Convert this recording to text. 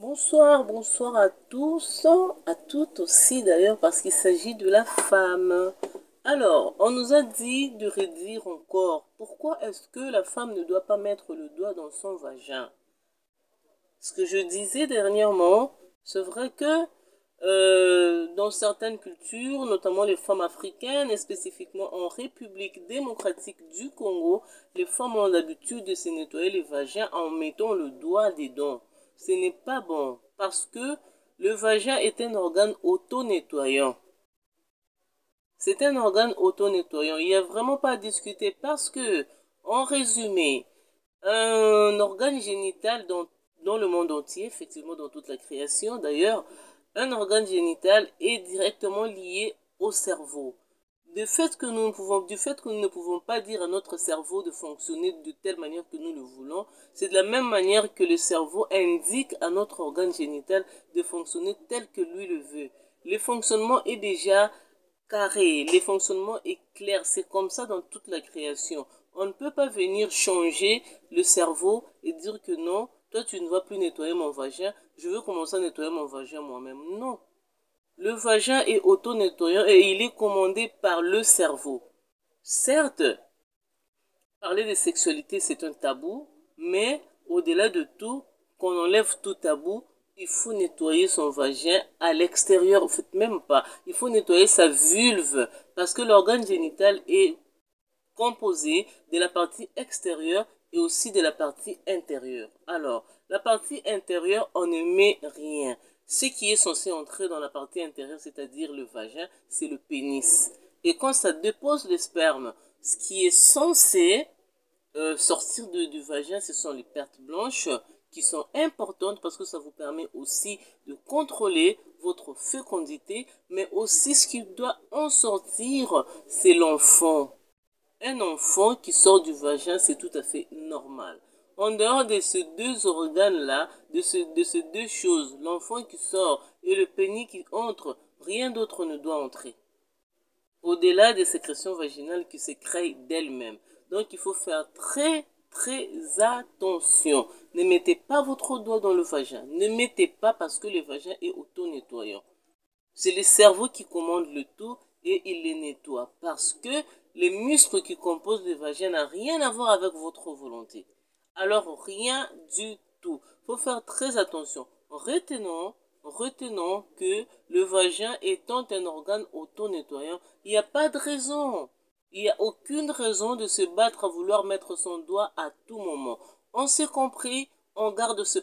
Bonsoir, bonsoir à tous, à toutes aussi d'ailleurs, parce qu'il s'agit de la femme. Alors, on nous a dit de redire encore, pourquoi est-ce que la femme ne doit pas mettre le doigt dans son vagin? Ce que je disais dernièrement, c'est vrai que dans certaines cultures, notamment les femmes africaines et spécifiquement en République démocratique du Congo, les femmes ont l'habitude de se nettoyer les vagins en mettant le doigt dedans. Ce n'est pas bon parce que le vagin est un organe auto-nettoyant. C'est un organe auto-nettoyant. Il n'y a vraiment pas à discuter parce que, en résumé, un organe génital dans le monde entier, effectivement dans toute la création d'ailleurs, un organe génital est directement lié au cerveau. Du fait que nous ne pouvons pas dire à notre cerveau de fonctionner de telle manière que nous le voulons, c'est de la même manière que le cerveau indique à notre organe génital de fonctionner tel que lui le veut. Le fonctionnement est déjà carré, le fonctionnement est clair, c'est comme ça dans toute la création. On ne peut pas venir changer le cerveau et dire que non, toi tu ne vas plus nettoyer mon vagin, je veux commencer à nettoyer mon vagin moi-même. Non. Le vagin est auto-nettoyant et il est commandé par le cerveau. Certes, parler de sexualité c'est un tabou, mais au-delà de tout, qu'on enlève tout tabou, il faut nettoyer son vagin à l'extérieur, en fait même pas. Il faut nettoyer sa vulve parce que l'organe génital est composé de la partie extérieure et aussi de la partie intérieure. Alors, la partie intérieure, on ne met rien. Ce qui est censé entrer dans la partie intérieure, c'est-à-dire le vagin, c'est le pénis. Et quand ça dépose le sperme, ce qui est censé sortir du vagin, ce sont les pertes blanches qui sont importantes parce que ça vous permet aussi de contrôler votre fécondité, mais aussi ce qui doit en sortir, c'est l'enfant. Un enfant qui sort du vagin, c'est tout à fait normal. En dehors de ces deux organes-là, de ces deux choses, l'enfant qui sort et le pénis qui entre, rien d'autre ne doit entrer. Au-delà des sécrétions vaginales qui se créent d'elles-mêmes. Donc il faut faire très très attention. Ne mettez pas votre doigt dans le vagin. Ne mettez pas parce que le vagin est auto-nettoyant. C'est le cerveau qui commande le tout et il les nettoie. Parce que les muscles qui composent le vagin n'ont rien à voir avec votre volonté. Alors rien du tout. Il faut faire très attention. Retenons que le vagin étant un organe auto-nettoyant, il n'y a pas de raison. Il n'y a aucune raison de se battre à vouloir mettre son doigt à tout moment. On s'est compris, on garde ce